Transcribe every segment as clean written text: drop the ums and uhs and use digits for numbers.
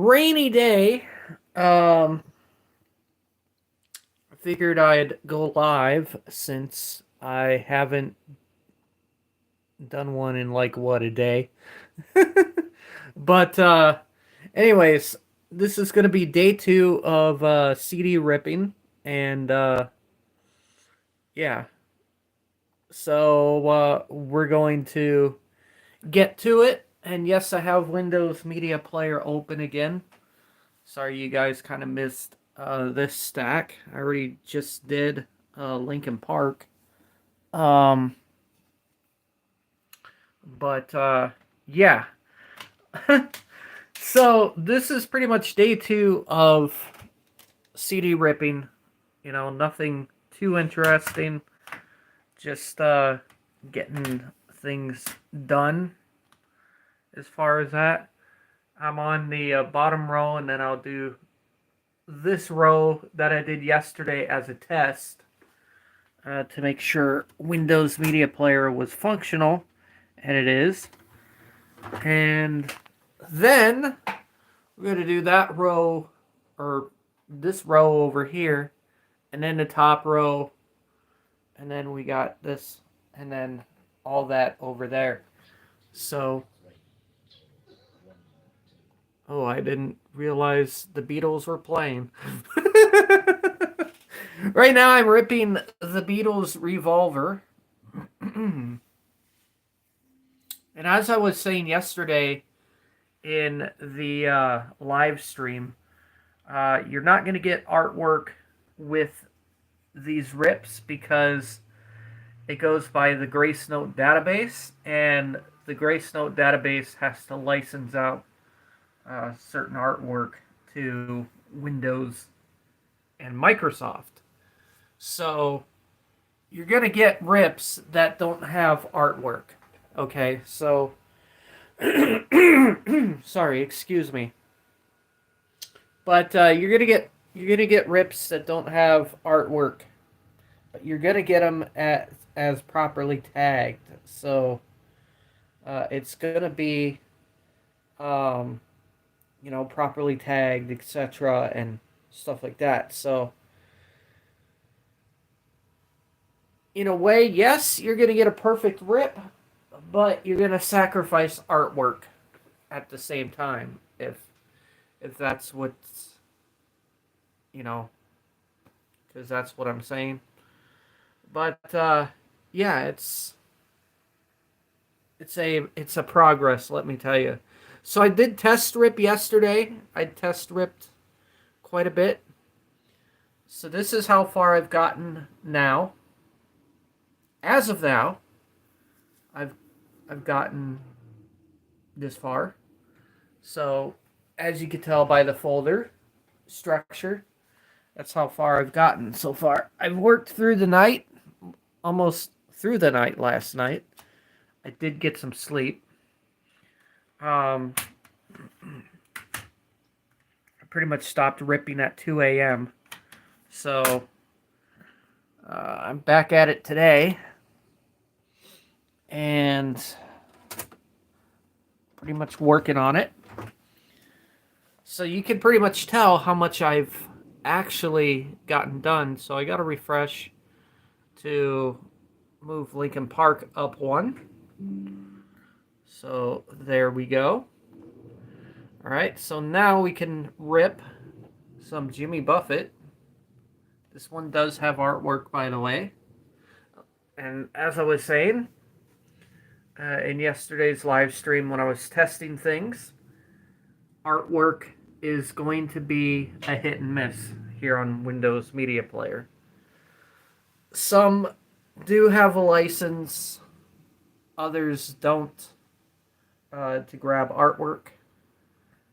rainy day. I figured I'd go live since I haven't done one in like what a day. But anyways, this is gonna be day 2 of CD ripping, and yeah. So we're going to get to it. And yes, I have Windows Media Player open again. Sorry, you guys kind of missed this stack. I already just did Lincoln Park. Um, but yeah. So this is pretty much day 2 of CD ripping. You know, nothing too interesting. Just getting things done as far as that. I'm on the bottom row, and then I'll do this row that I did yesterday as a test to make sure Windows Media Player was functional, and it is. And then we're going to do that row, or this row over here, and then the top row, and then we got this, and then all that over there. So, oh, I didn't realize the Beatles were playing. Right now I'm ripping the Beatles Revolver. And as I was saying yesterday in the live stream, you're not going to get artwork with these rips because it goes by the Grace Note database, and the Grace Note database has to license out certain artwork to Windows and Microsoft. So you're going to get rips that don't have artwork. Okay, so sorry, excuse me. But you're gonna get rips that don't have artwork, but you're gonna get them as properly tagged. So it's gonna be properly tagged, etc., and stuff like that. So in a way, yes, you're gonna get a perfect rip, but you're gonna sacrifice artwork at the same time if that's what's because that's what I'm saying. But yeah, it's a progress, let me tell you. So I did test rip yesterday. I test ripped quite a bit. So this is how far I've gotten now. As of now, I've gotten this far. So as you can tell by the folder structure, that's how far I've gotten so far. I've worked through the night, almost through the night last night. I did get some sleep. I pretty much stopped ripping at 2 a.m. So I'm back at it today. And pretty much working on it. So you can pretty much tell how much I've actually gotten done. So I got to refresh to move Lincoln Park up 1. So there we go. All right, so now we can rip some Jimmy Buffett. This one does have artwork, by the way. And as I was saying in yesterday's live stream when I was testing things, artwork is going to be a hit and miss here on Windows Media Player. Some do have a license, others don't, to grab artwork.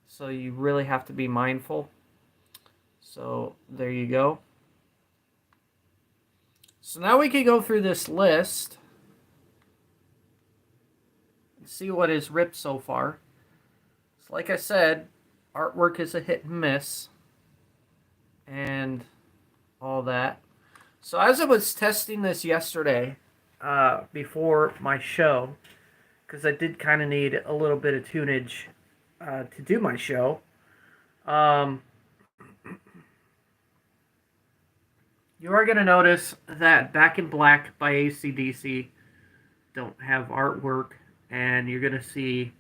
So you really have to be mindful. So there you go. So now we can go through this list and see what is ripped so far. So like I said, artwork is a hit and miss and all that. So as I was testing this yesterday before my show, because I did kind of need a little bit of tunage to do my show, Um, you are going to notice that Back in Black by AC/DC don't have artwork, and you're going to see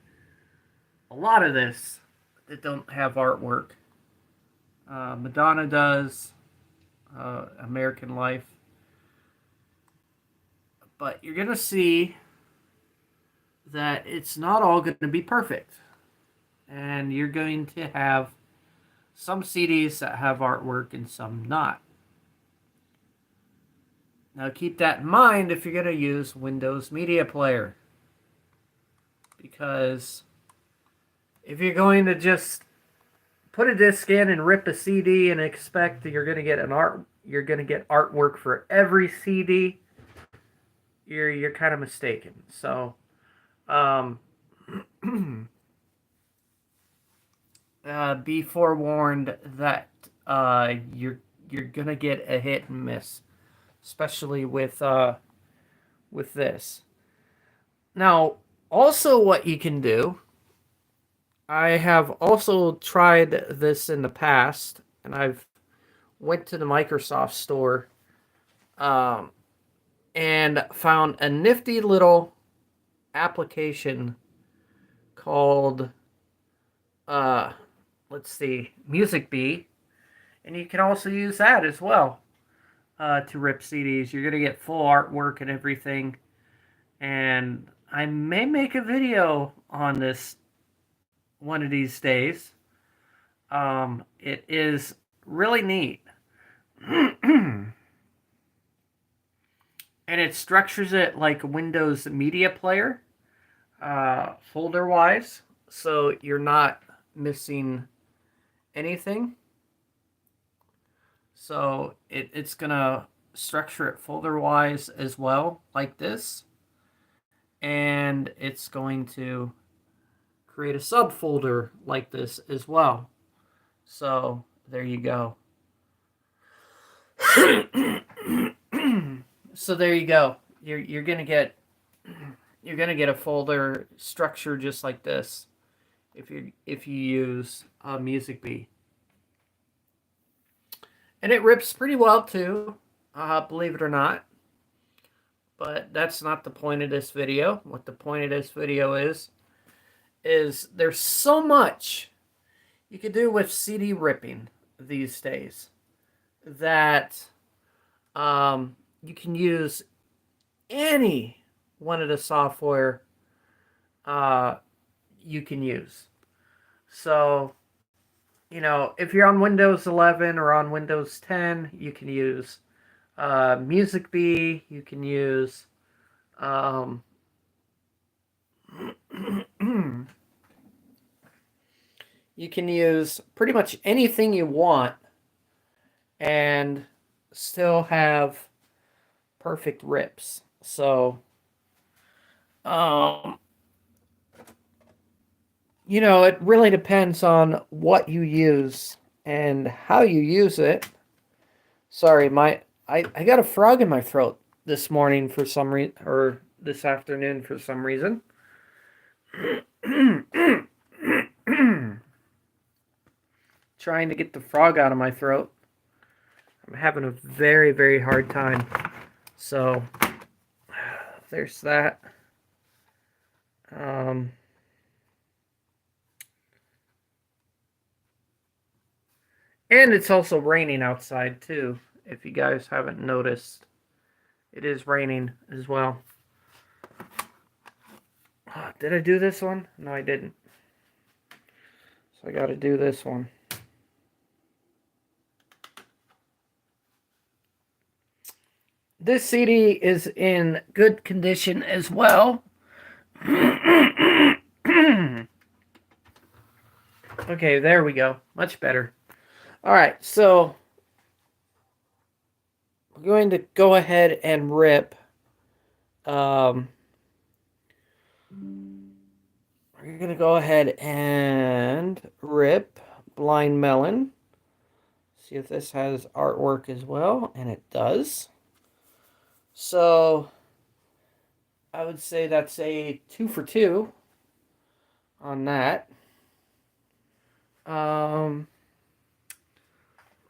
a lot of this that don't have artwork. Madonna does, American Life, but you're going to see that it's not all going to be perfect. And you're going to have some CDs that have artwork and some not. Now keep that in mind if you're going to use Windows Media Player. Because if you're going to just put a disc in and rip a CD and expect that you're going to get artwork for every CD, you're kind of mistaken. So be forewarned that you're gonna get a hit and miss, especially with this. Now, also what you can do, I have also tried this in the past, and I've went to the Microsoft store and found a nifty little application called let's see, Music Bee, and you can also use that as well to rip CDs. You're gonna get full artwork and everything, and I may make a video on this one of these days. It is really neat. And it structures it like a Windows Media Player, folder wise, so you're not missing anything. So it's gonna structure it folder wise as well, like this, and it's going to create a subfolder like this as well. So there you go. So there you go. You're gonna get a folder structure just like this if you use Music Bee. And it rips pretty well too, believe it or not. But that's not the point of this video. What the point of this video is there's so much you can do with CD ripping these days that you can use any one of the software you can use. So, if you're on Windows 11 or on Windows 10, you can use Music Bee. You can use you can use pretty much anything you want and still have perfect rips. So, it really depends on what you use and how you use it. Sorry, I got a frog in my throat this morning for some reason, or this afternoon for some reason. Trying to get the frog out of my throat. I'm having a very, very hard time. So, there's that. And it's also raining outside too, if you guys haven't noticed. It is raining as well. Did I do this one? No, I didn't. So I got to do this one. This CD is in good condition as well. Okay, there we go. Much better. All right, so we're going to go ahead and rip. We're going to go ahead and rip Blind Melon. See if this has artwork as well, and it does. So I would say that's a 2 for 2 on that.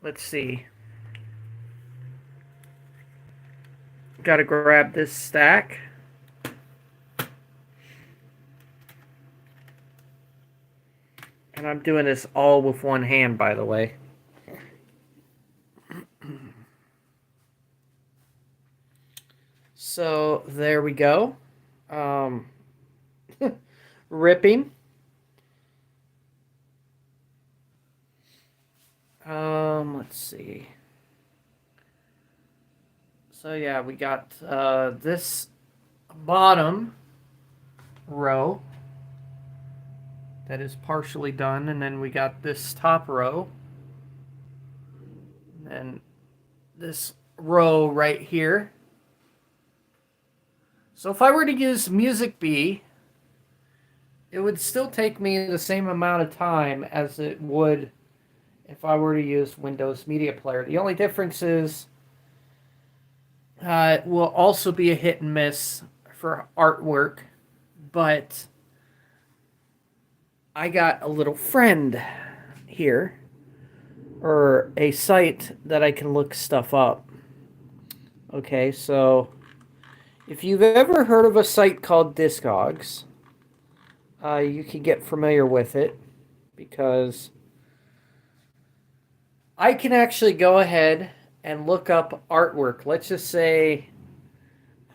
let's see. Got to grab this stack. And I'm doing this all with one hand, by the way. So there we go. Um, ripping. Let's see. So yeah, we got this bottom row that is partially done, and then we got this top row, and this row right here. So if I were to use Music B, it would still take me the same amount of time as it would if I were to use Windows Media Player. The only difference is it will also be a hit and miss for artwork, but I got a little friend here, or a site that I can look stuff up. Okay, so if you've ever heard of a site called Discogs, you can get familiar with it, because I can actually go ahead and look up artwork. Let's just say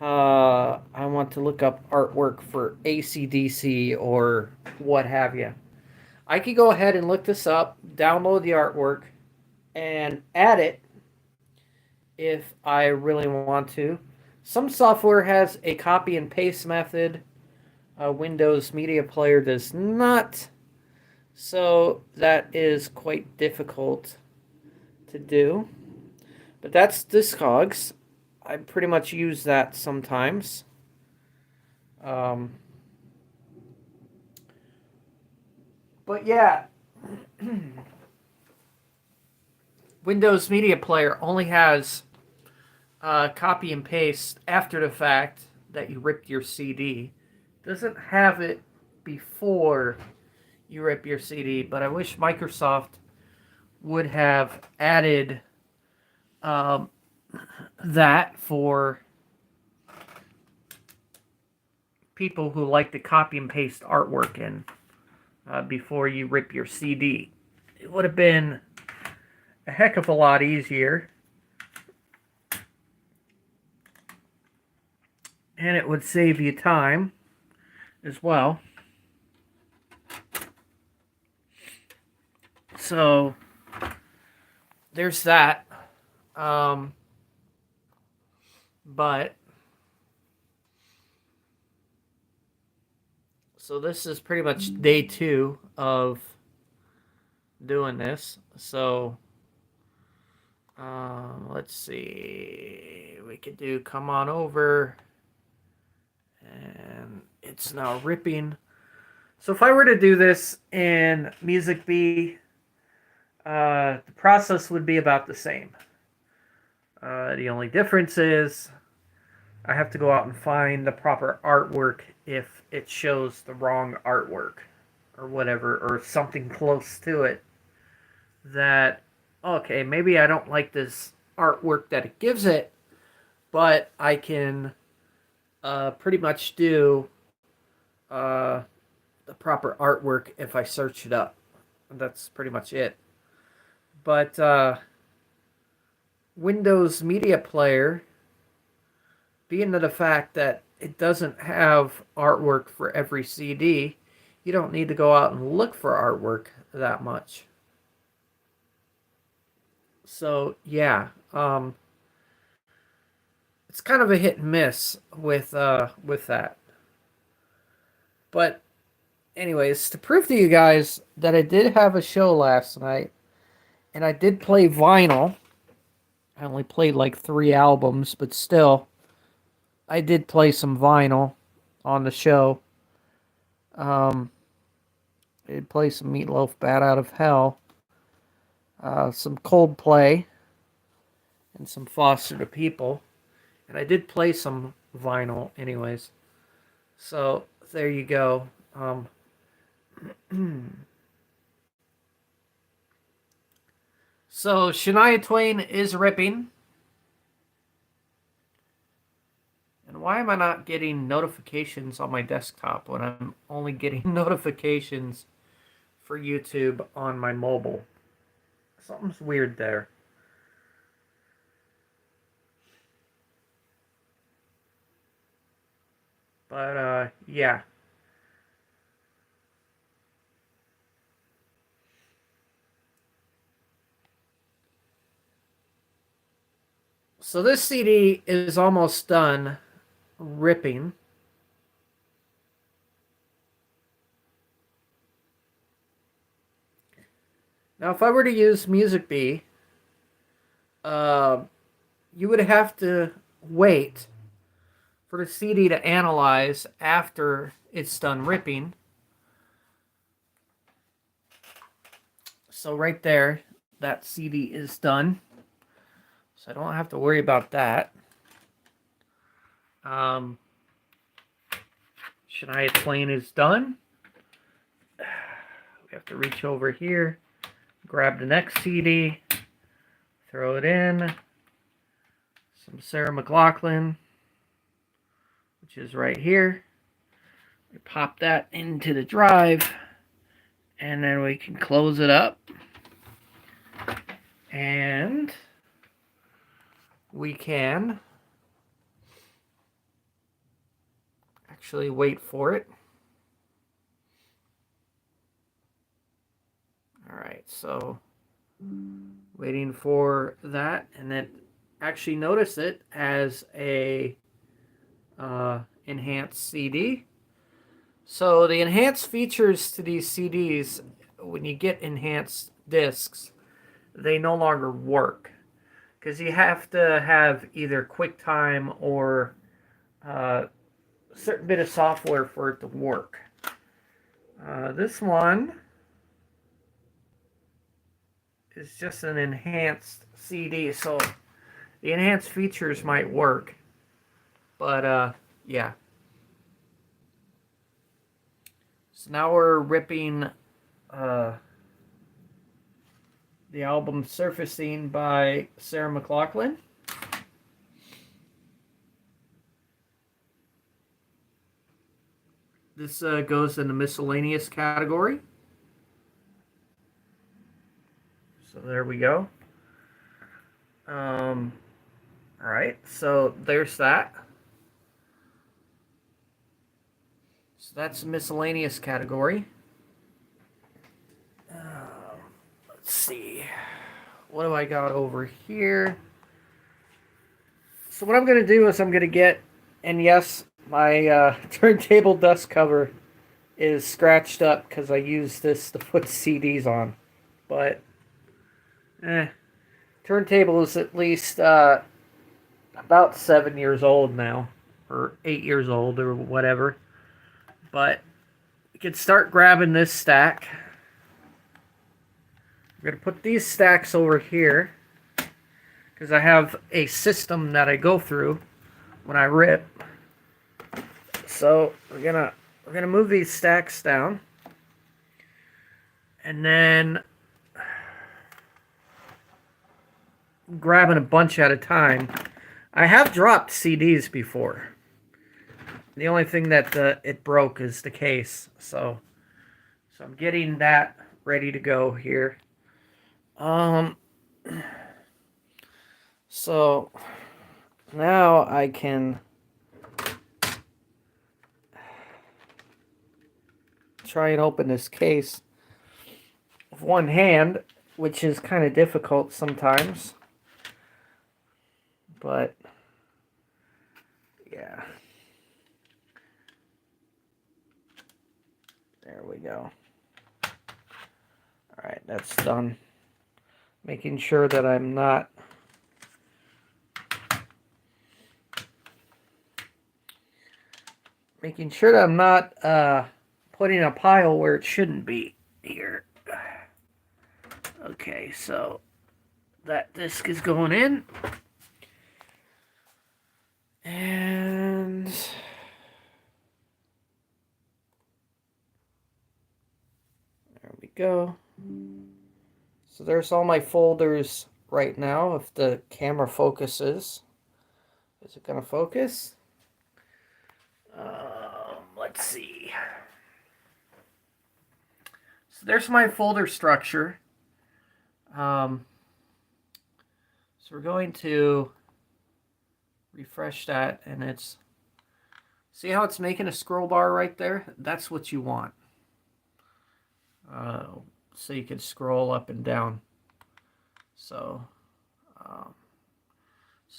I want to look up artwork for AC/DC or what have you. I could go ahead and look this up, download the artwork, and add it if I really want to. Some software has a copy and paste method. Windows Media Player does not. So that is quite difficult to do. But that's Discogs. I pretty much use that sometimes. But yeah, Windows Media Player only has copy and paste after the fact that you ripped your CD. Doesn't have it before you rip your CD, but I wish Microsoft would have added that for people who like to copy and paste artwork in before you rip your CD. It would have been a heck of a lot easier, and it would save you time as well. So there's that. But so this is pretty much day 2 of doing this. So let's see. We could do come on over, and it's now ripping. So if I were to do this in Music B, the process would be about the same. The only difference is I have to go out and find the proper artwork if it shows the wrong artwork or whatever, or something close to it that, okay, maybe I don't like this artwork that it gives it, but I can pretty much do the proper artwork if I search it up. That's pretty much it. But Windows Media Player, being the fact that it doesn't have artwork for every CD, you don't need to go out and look for artwork that much. So yeah, it's kind of a hit and miss with that. But anyways, to prove to you guys that I did have a show last night, and I did play vinyl. I only played like 3 albums, but still, I did play some vinyl on the show. I did play some Meatloaf, Bat Out of Hell, some Coldplay, and some Foster the People. And I did play some vinyl anyways. So, there you go. So Shania Twain is ripping. And why am I not getting notifications on my desktop when I'm only getting notifications for YouTube on my mobile? Something's weird there. But, yeah. So this CD is almost done ripping. Now, if I were to use Music Bee, you would have to wait for the CD to analyze after it's done ripping. So right there, that CD is done. So I don't have to worry about that. Shania Twain is done. We have to reach over here, grab the next CD, throw it in. Some Sarah McLachlan, which is right here. We pop that into the drive, and then we can close it up. And we can actually wait for it. All right, so waiting for that, and then actually notice it as a enhanced CD. So the enhanced features to these CDs, when you get enhanced discs, they no longer work because you have to have either QuickTime or a certain bit of software for it to work. This one is just an enhanced CD, so the enhanced features might work, but yeah. So now we're ripping the album Surfacing by Sarah McLachlan. This goes in the miscellaneous category. So there we go. All right, so there's that. So that's the miscellaneous category. Let's see. What do I got over here? So what I'm going to do is I'm going to get, and yes, my turntable dust cover is scratched up because I used this to put CDs on. But, turntable is at least about 7 years old now, or 8 years old, or whatever. But you can start grabbing this stack. I'm going to put these stacks over here because I have a system that I go through when I rip. So we're gonna move these stacks down, and then grabbing a bunch at a time. I have dropped CDs before. The only thing that it broke is the case. So I'm getting that ready to go here. So now I can try and open this case with one hand, which is kind of difficult sometimes. But yeah. There we go. Alright, that's done. Making sure that I'm not putting a pile where it shouldn't be here. Okay, so that disc is going in. And there we go. So there's all my folders right now. If the camera focuses, is it going to focus? Let's see. So there's my folder structure. So we're going to refresh that, and it's, see how it's making a scroll bar right there? That's what you want. So you can scroll up and down. So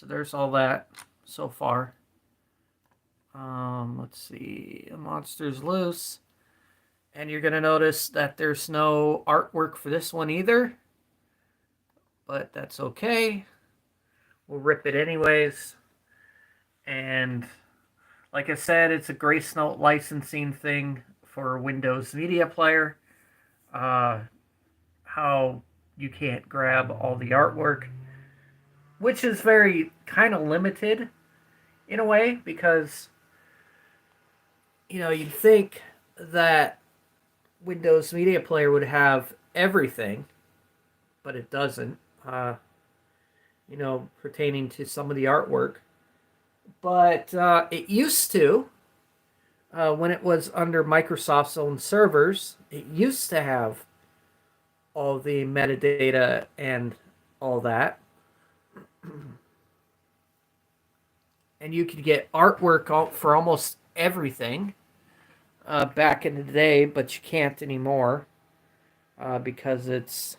there's all that so far. Let's see, a monster's loose. And you're going to notice that there's no artwork for this one either. But that's okay. We'll rip it anyways. And like I said, it's a Grace Note licensing thing for Windows Media Player. How you can't grab all the artwork, which is very kind of limited in a way, because you'd think that Windows Media Player would have everything, but it doesn't, pertaining to some of the artwork. But it used to, when it was under Microsoft's own servers, it used to have all the metadata and all that. And you could get artwork for almost everything back in the day, but you can't anymore because it's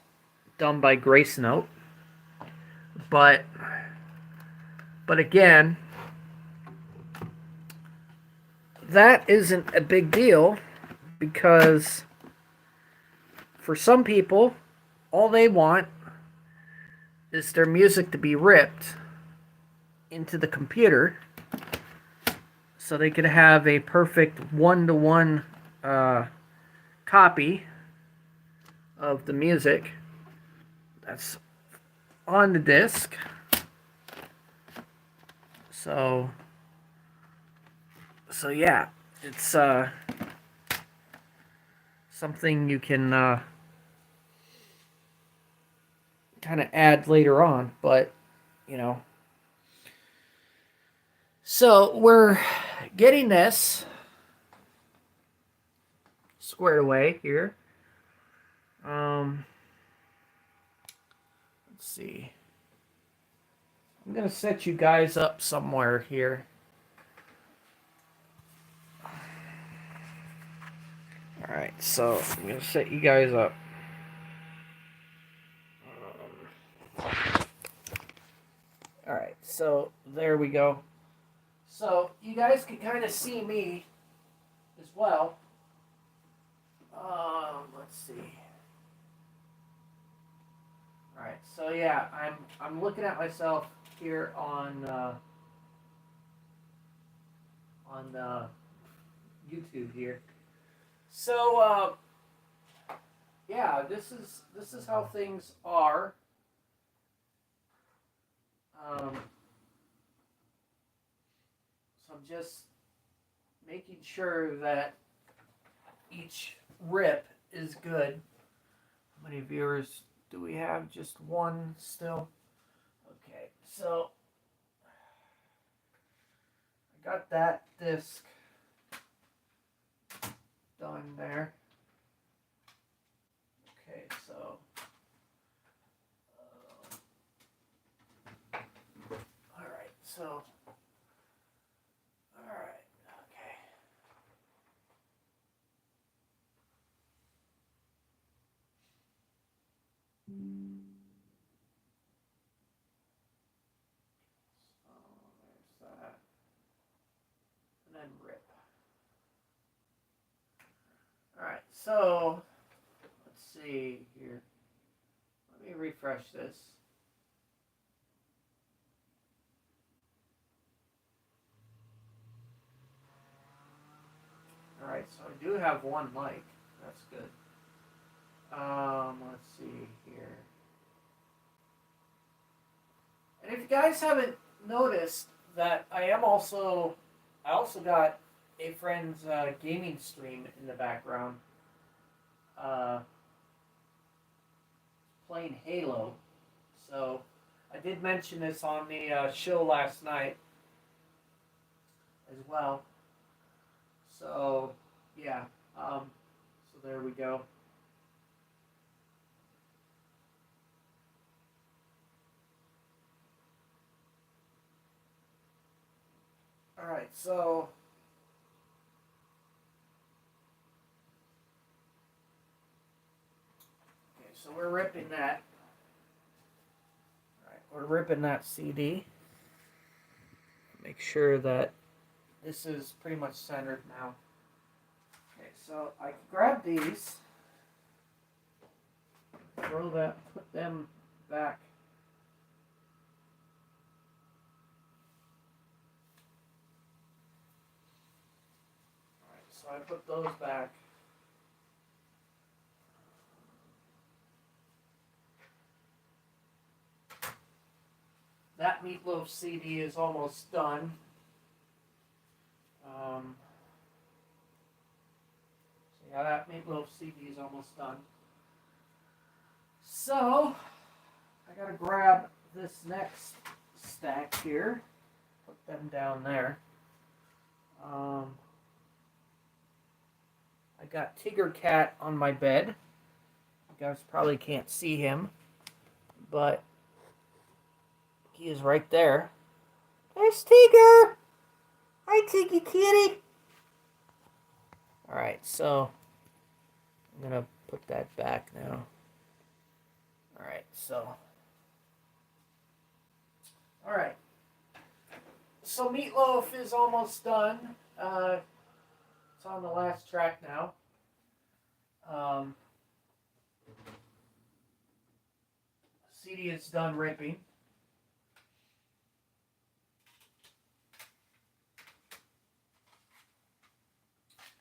done by Grace Note. But again, that isn't a big deal, because for some people, all they want is their music to be ripped into the computer so they could have a perfect one-to-one copy of the music that's on the disc. So yeah, it's something you can kind of add later on, but so we're getting this squared away here. Let's see. I'm gonna set you guys up somewhere here. All right, so I'm gonna set you guys up. All right, so there we go. So you guys can kind of see me as well. Let's see. All right, so yeah, I'm looking at myself here on YouTube here. So yeah, this is how things are. So I'm just making sure that each rip is good. How many viewers do we have? Just one still? Okay, so I got that disc done there. Okay, so all right, so all right, okay. So there's that, and then rip. All right, so let's see here. Let me refresh this. All right, so I do have one mic. That's good. Let's see here. And if you guys haven't noticed that I also got a friend's gaming stream in the background, playing Halo. So I did mention this on the show last night as well. So yeah, so there we go. All right, so so we're ripping that. All right, we're ripping that CD. Make sure that this is pretty much centered now. Okay, so I can grab these, put them back. All right, so I put those back. That Meatloaf CD is almost done. So yeah, that Meatloaf CD is almost done. So I gotta grab this next stack here, put them down there. I got Tigger Cat on my bed. You guys probably can't see him, but he is right there. There's Tigger! Hi, Tiggy Kitty! Alright, so I'm gonna put that back now. Alright, so. Alright. So Meatloaf is almost done. It's on the last track now. CD is done ripping.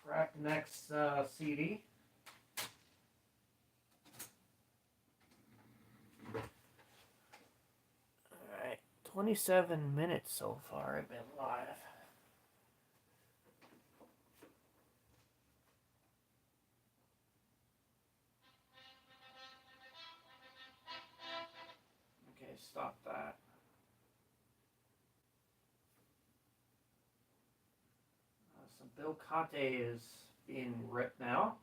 Grab the next CD. Alright, 27 minutes so far I've been live. Okay, stop that. So Bill Conte is being ripped now.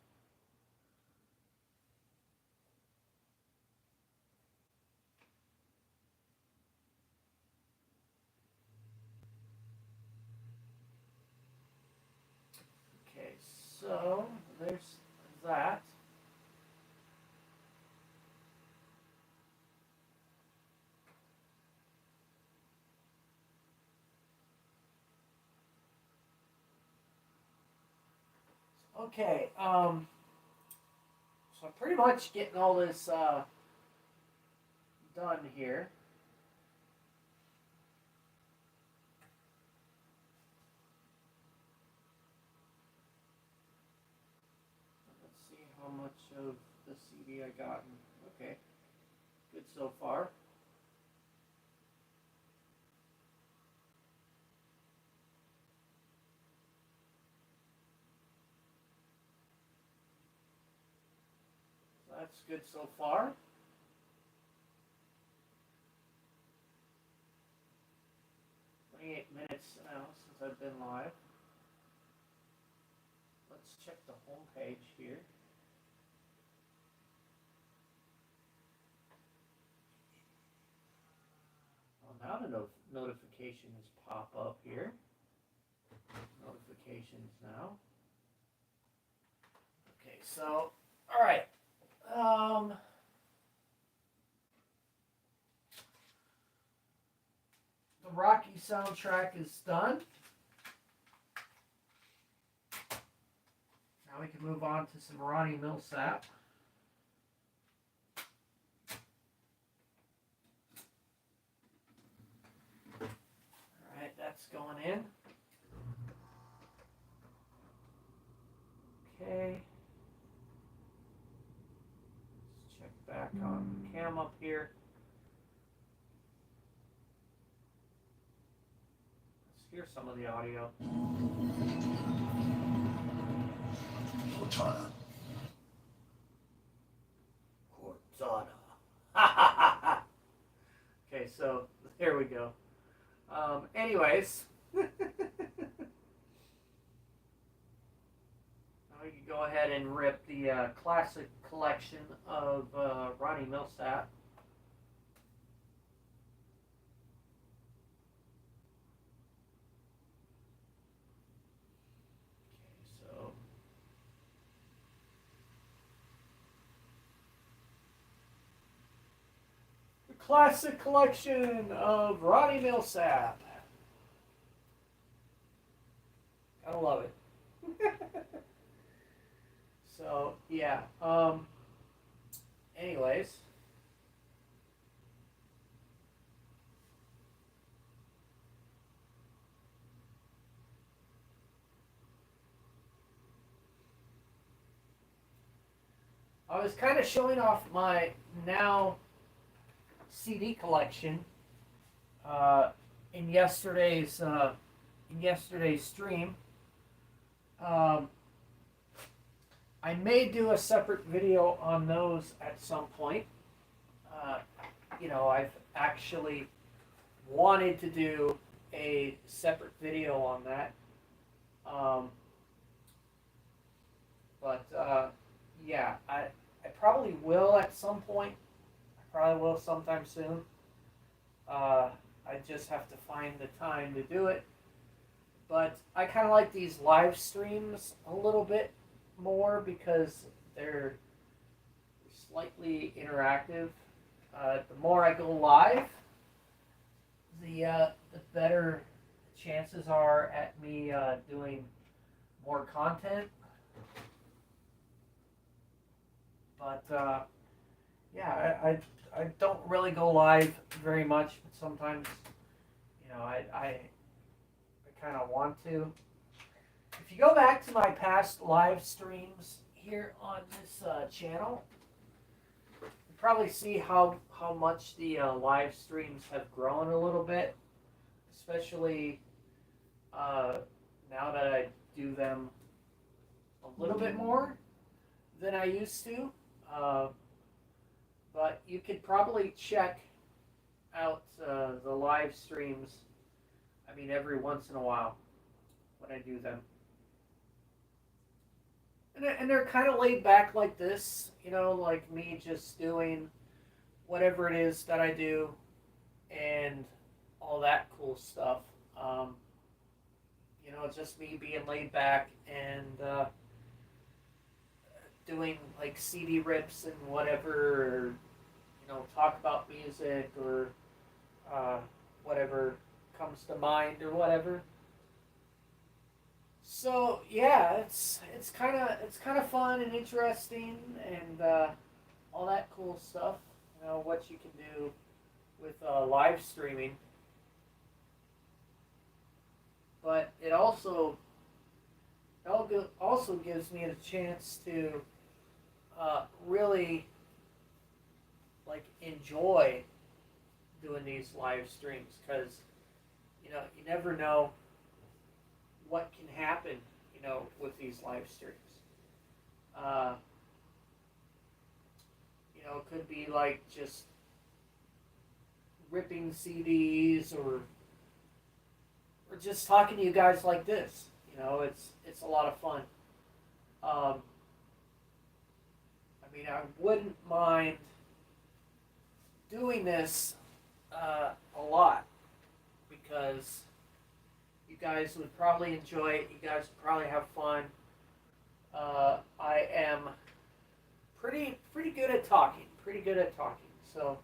Okay, so there's that. Okay, so I'm pretty much getting all this done here. Let's see how much of the CD I got. Okay, good so far. So that's good so far. 28 minutes now since I've been live. Let's check the home page here. Well, now the notifications pop up here. Notifications now. Okay, so, all right. The Rocky soundtrack is done. Now we can move on to some Ronnie Millsap. Alright, that's going in. Okay. Let's check back on the cam up here. Let's hear some of the audio. Cortana. so there we go. Anyways, we can go ahead and rip the classic collection of Ronnie Milsap. Classic collection of Ronnie Milsap. Gotta love it. So, yeah. Anyways. I was kind of showing off my now CD collection in yesterday's stream. I may do a separate video on those at some point. I've actually wanted to do a separate video on that. Yeah, I probably will at some point. Probably will sometime soon. I just have to find the time to do it. But I kind of like these live streams a little bit more because they're slightly interactive. The more I go live, the better chances are at me doing more content. But yeah, I don't really go live very much, but sometimes, I kind of want to. If you go back to my past live streams here on this channel, you probably see how much the live streams have grown a little bit, especially now that I do them a little bit more than I used to. But you could probably check out the live streams, every once in a while when I do them. And they're kind of laid back like this, like me just doing whatever it is that I do and all that cool stuff. Just me being laid back and doing like CD rips and whatever, or, talk about music or whatever comes to mind or whatever. So yeah, it's kind of fun and interesting and all that cool stuff. What you can do with live streaming, but it also gives me a chance to really enjoy doing these live streams because you never know what can happen with these live streams. It could be like just ripping CDs or just talking to you guys like this. It's a lot of fun. I wouldn't mind doing this a lot because you guys would probably enjoy it. You guys would probably have fun. I am pretty good at talking. So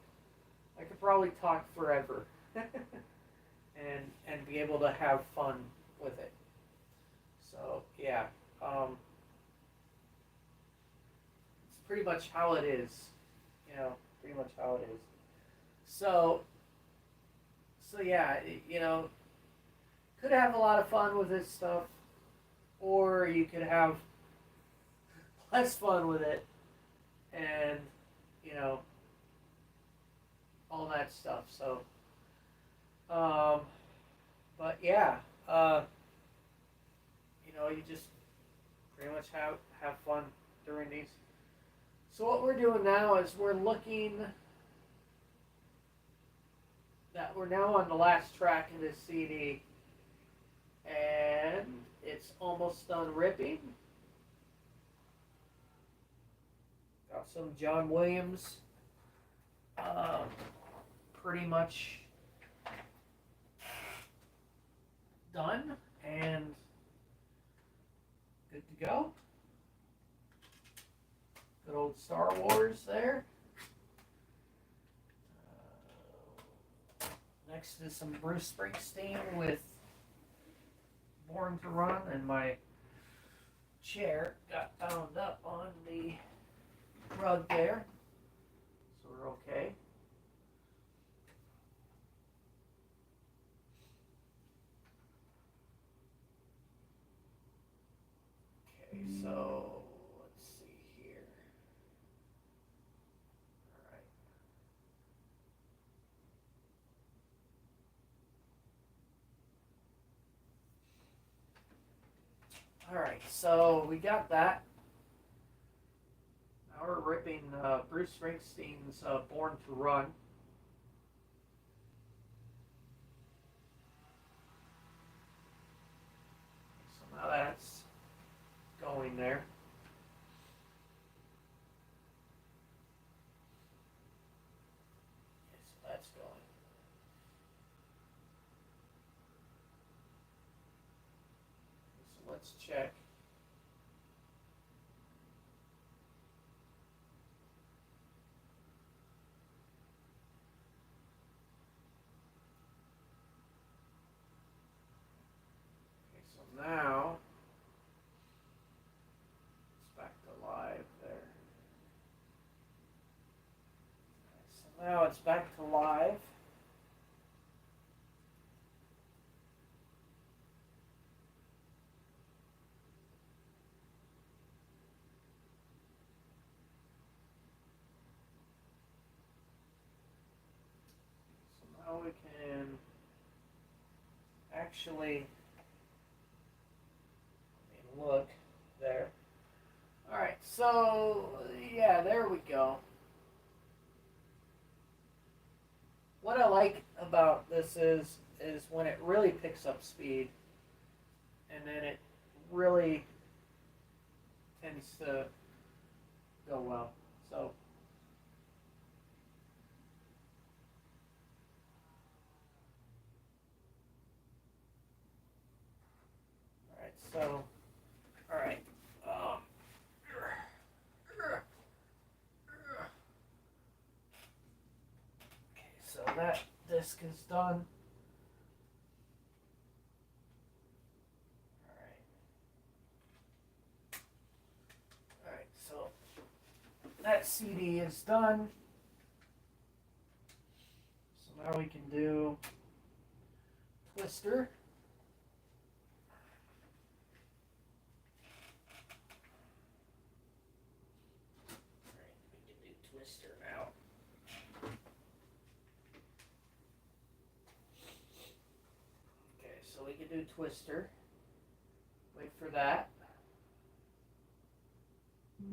I could probably talk forever and be able to have fun with it. So yeah, it's pretty much how it is. Pretty much how it is. So yeah, could have a lot of fun with this stuff, or you could have less fun with it, and all that stuff. So, but yeah, you just pretty much have fun during these. So what we're doing now is we're looking we're now on the last track of this CD, and it's almost done ripping. Got some John Williams, pretty much done and good to go. Good old Star Wars there. Next is some Bruce Springsteen with Born to Run, and my chair got bound up on the rug there, so we're okay. Okay, so let's see here. Alright, so we got that. Now we're ripping Bruce Springsteen's Born to Run. So now that's going there. Okay, so that's going. So let's check. Now, it's back to live there. So now it's back to live. So now we can actually look there. Alright, so yeah, there we go. What I like about this is when it really picks up speed, and then it really tends to go well. So alright, so alright. Okay, so that disc is done. Alright, so that CD is done. So now we can do Twister. Do Twister. Wait for that. Okay.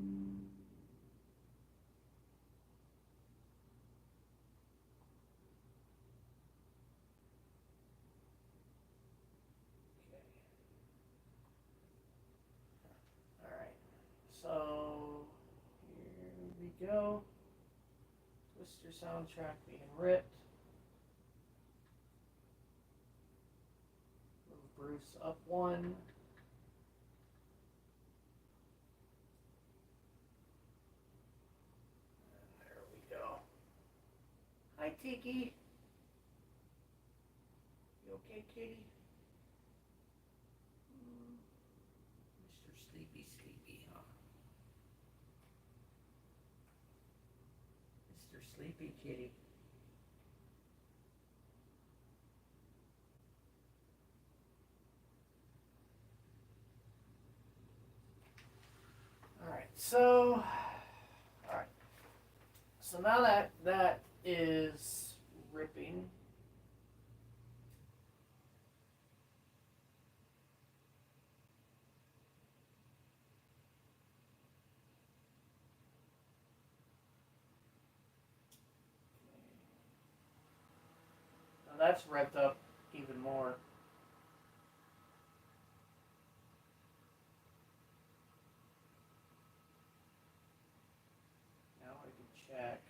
Alright. So here we go. Twister soundtrack being ripped. Bruce up one. And there we go. Hi, Tiki. You okay, kitty? Mr. Sleepy, huh? Mr. Sleepy Kitty. So, all right. So now that is ripping. Now that's revved up even more. Now I can check.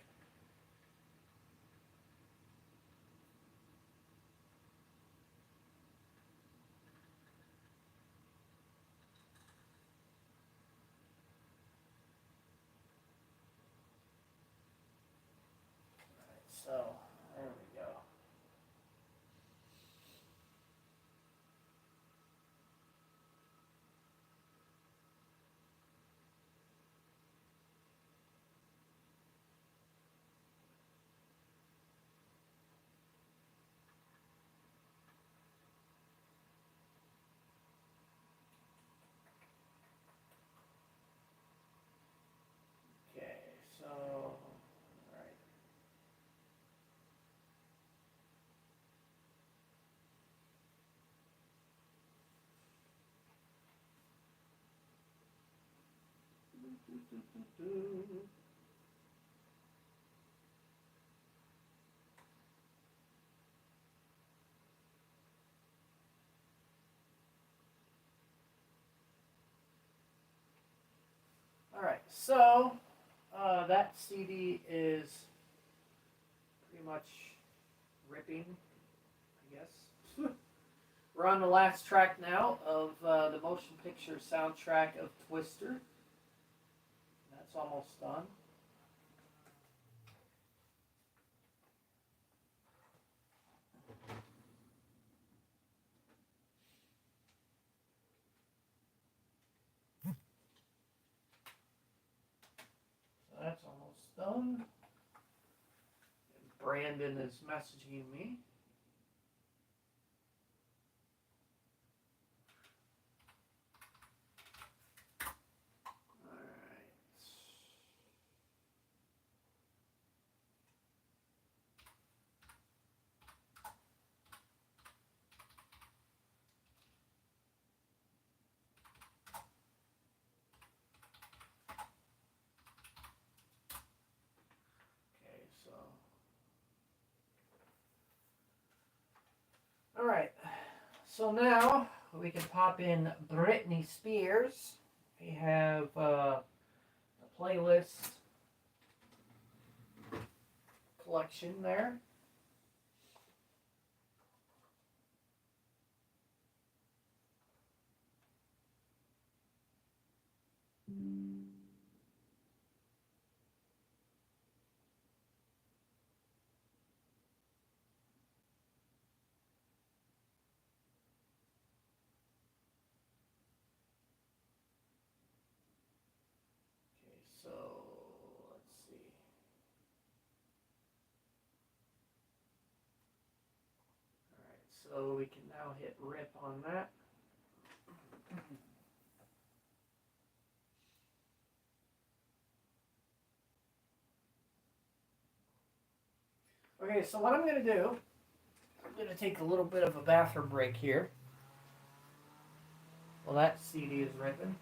So, there we go. Okay, so, alright. Alright, so that CD is pretty much ripping, I guess. We're on the last track now of the motion picture soundtrack of Twister. That's almost done. So that's almost done. And Brandon is messaging me. Alright, so now we can pop in Britney Spears. We have a playlist collection there. So, let's see. Alright, so we can now hit rip on that. Okay, so what I'm going to do, I'm going to take a little bit of a bathroom break here. Well, that CD is ripping.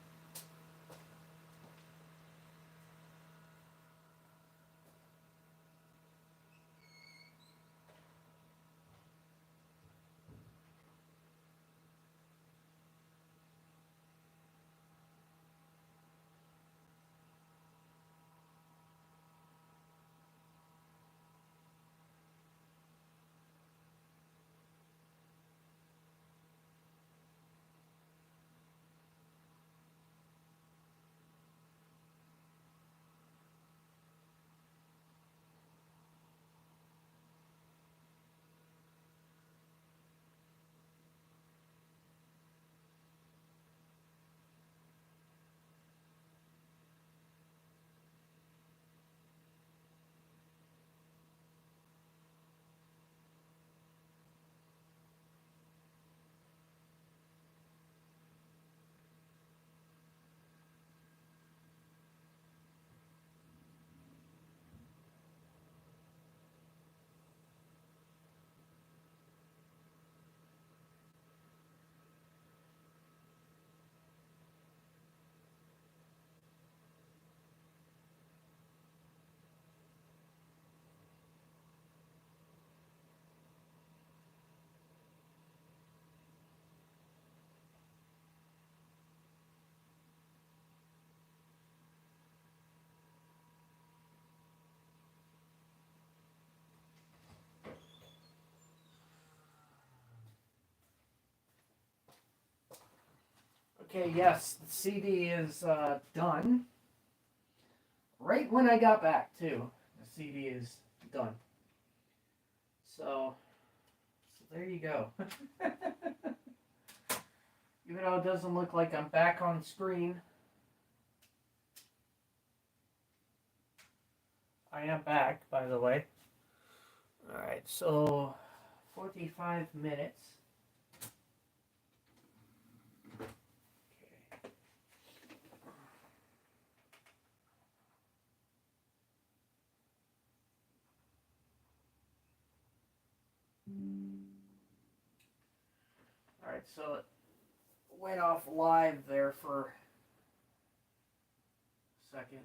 Okay, yes, the CD is done. Right when I got back, too. The CD is done. So there you go. Even though it doesn't look like I'm back on screen, I am back, by the way. Alright, so 45 minutes. Okay. Alright, so it went off live there for a second.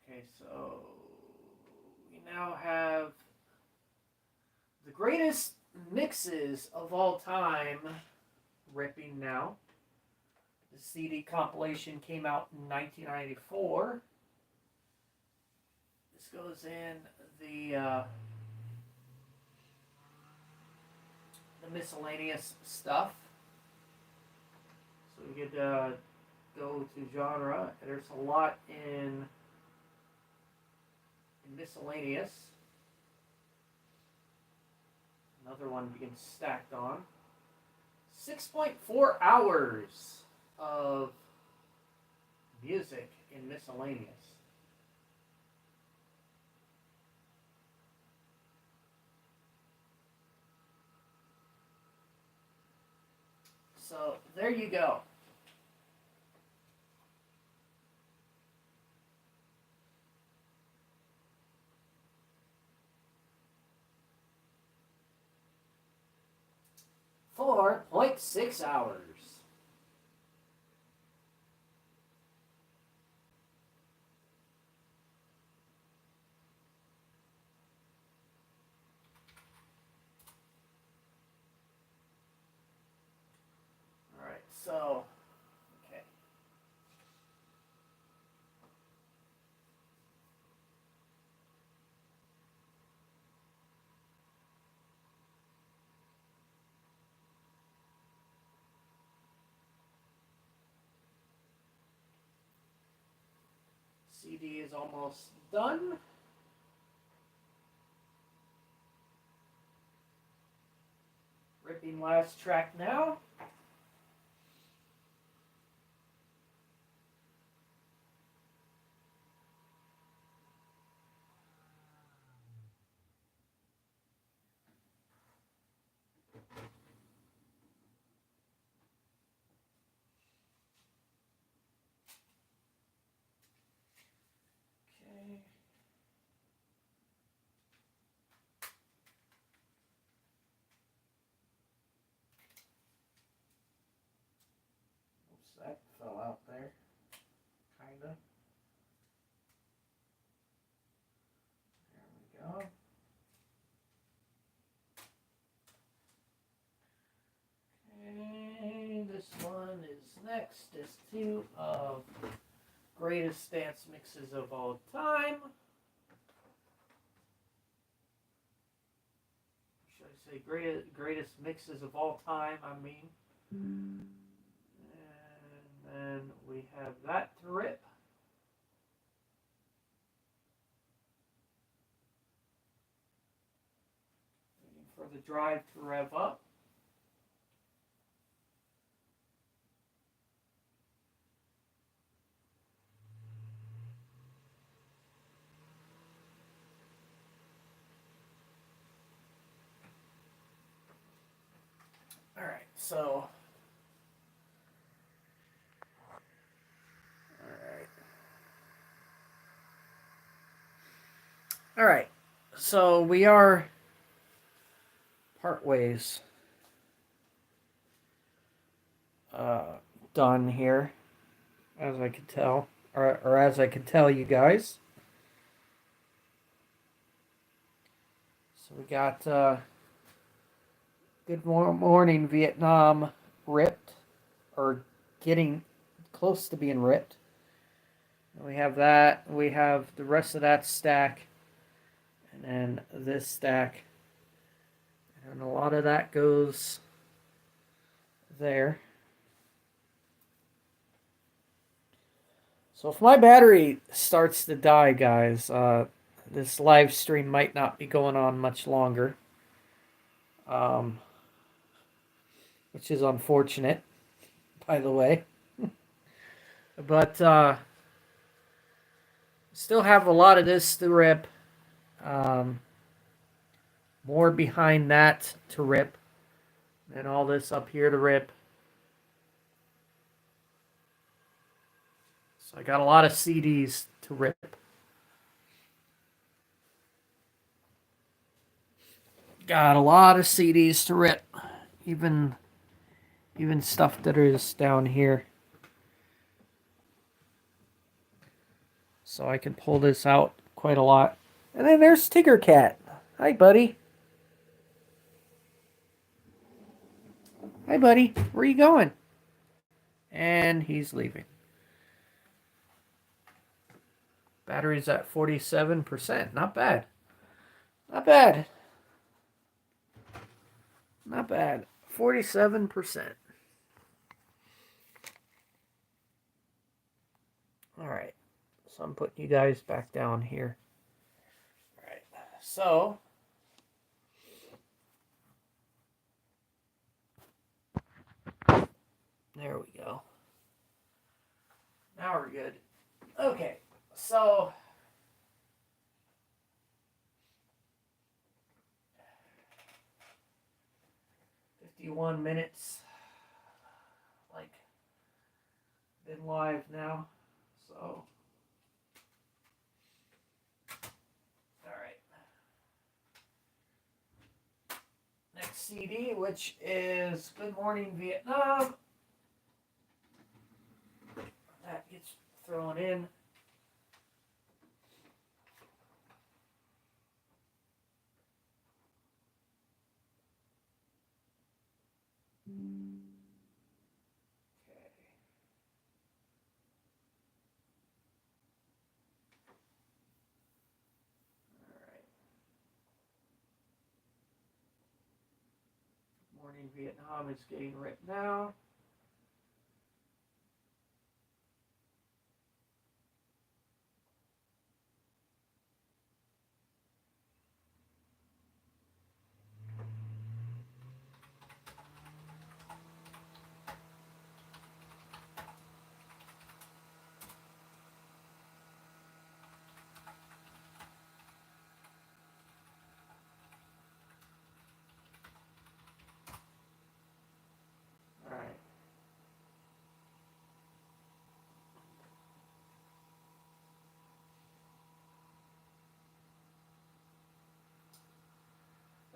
Okay, so we now have the greatest mixes of all time ripping now. The CD compilation came out in 1994. This goes in the miscellaneous stuff. So we could go to genre. There's a lot in miscellaneous. Another one being stacked on. 6.4 hours of music in miscellaneous. So there you go. For 0.6 hours. Alright, so okay. CD is almost done. Ripping last track now. Okay. Oops, that fell out there. Kinda. There we go. Okay, this one is next. Disc 2 of greatest dance mixes of all time. Should I say greatest mixes of all time? I mean. And then we have that to rip. Waiting for the drive to rev up. Alright, so. Alright, so we are part ways done here, as I could tell, or as I could tell you guys. So we got Good Morning Vietnam ripped, or getting close to being ripped. And we have that. We have the rest of that stack, and then this stack And a lot of that goes there. So if my battery starts to die, guys, this live stream might not be going on much longer. Um, which is unfortunate, by the way. But still have a lot of this to rip. More behind that to rip. And all this up here to rip. So I got a lot of CDs to rip. Got a lot of CDs to rip. Even stuff that is down here. So I can pull this out quite a lot. And then there's Tigger Cat. Hi, buddy. Hi, buddy. Where are you going? And he's leaving. Battery's at 47%. Not bad. Not bad. Not bad. 47%. Alright. So I'm putting you guys back down here. Alright. So there we go. Now we're good. Okay. So 51 minutes. Like, been live now. So alright. Next CD, which is Good Morning Vietnam. That gets thrown in. Morning Vietnam is getting written now. Alright.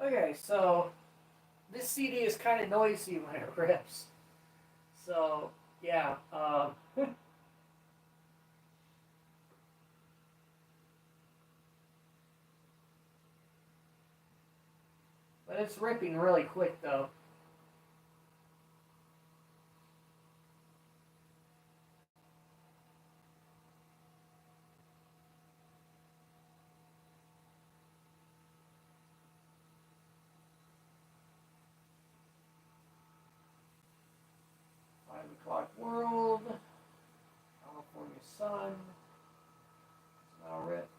Okay, so this CD is kind of noisy when it rips. So, yeah. But it's ripping really quick, though. O'clock world. California sun. It's now ripped.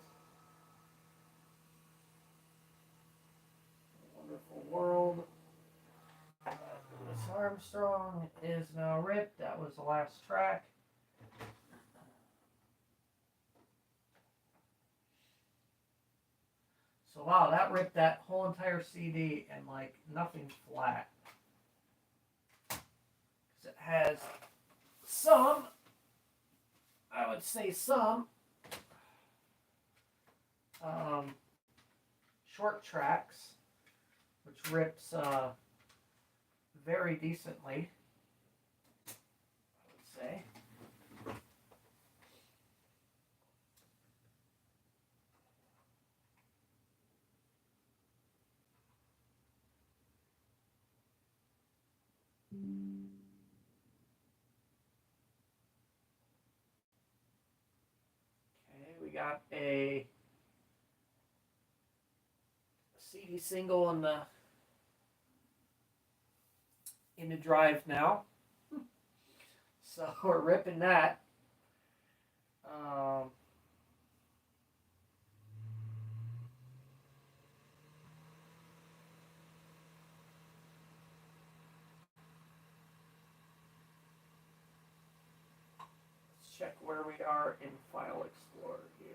Wonderful world. Louis Armstrong is now ripped. That was the last track. So wow, that ripped that whole entire CD and like nothing flat. Because it has some, I would say some, short tracks, which rips very decently, I would say. Okay, we got a CD single in the into drive now. So we're ripping that. Um, let's check where we are in File Explorer here.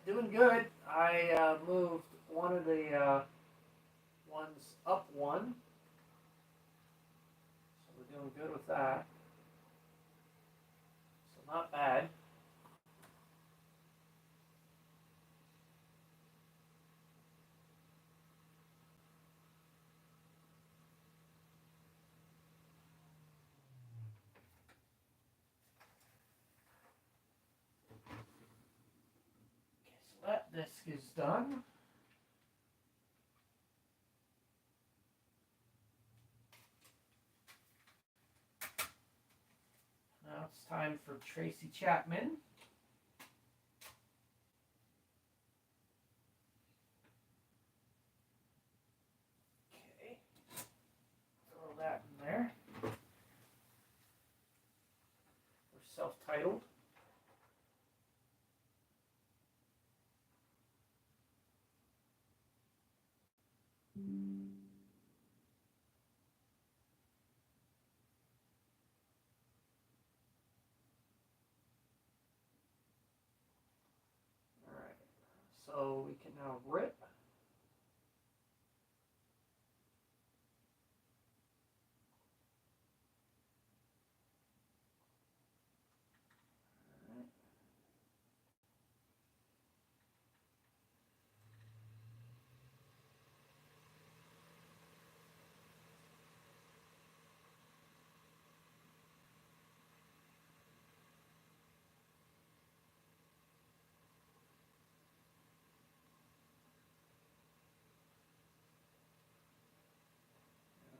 Doing good. I moved one of the ones up one. So we're doing good with that. So not bad. Okay, so that disk is done. Now it's time for Tracy Chapman. Okay, throw that in there. We're self-titled. All right, so we can now rip.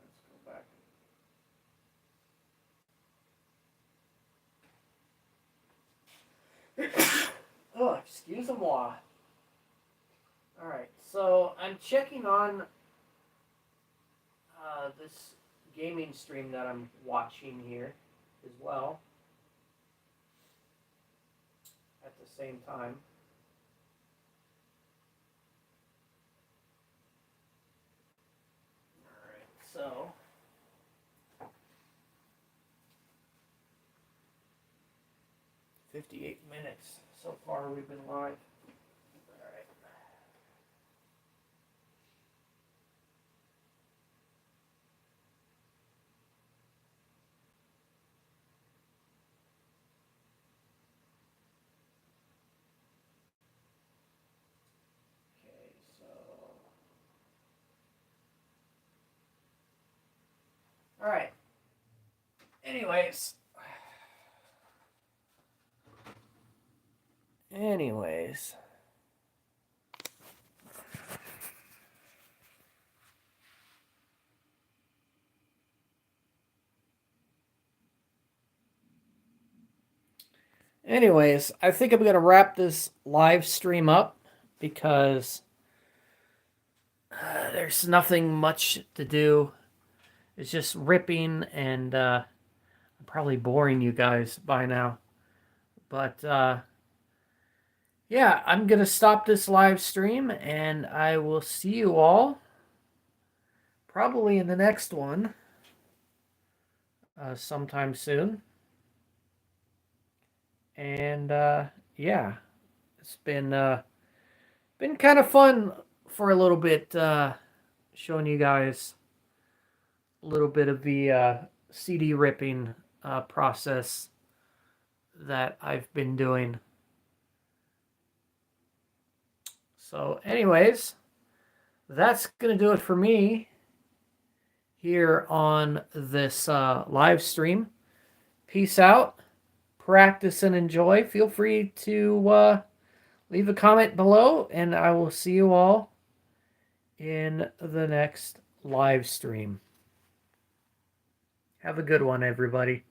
Let's go back. Oh, excuse-moi. Alright, so I'm checking on this gaming stream that I'm watching here as well at the same time. Alright, so 58 minutes so far we've been live. Alright. Okay, so alright. Anyways. Anyways, I think I'm going to wrap this live stream up because there's nothing much to do. It's just ripping, and I'm probably boring you guys by now. But yeah, I'm going to stop this live stream, and I will see you all probably in the next one sometime soon. And yeah, it's been kind of fun for a little bit, showing you guys a little bit of the CD ripping process that I've been doing. So anyways, that's going to do it for me here on this live stream. Peace out. Practice and enjoy. Feel free to leave a comment below, and I will see you all in the next live stream. Have a good one, everybody.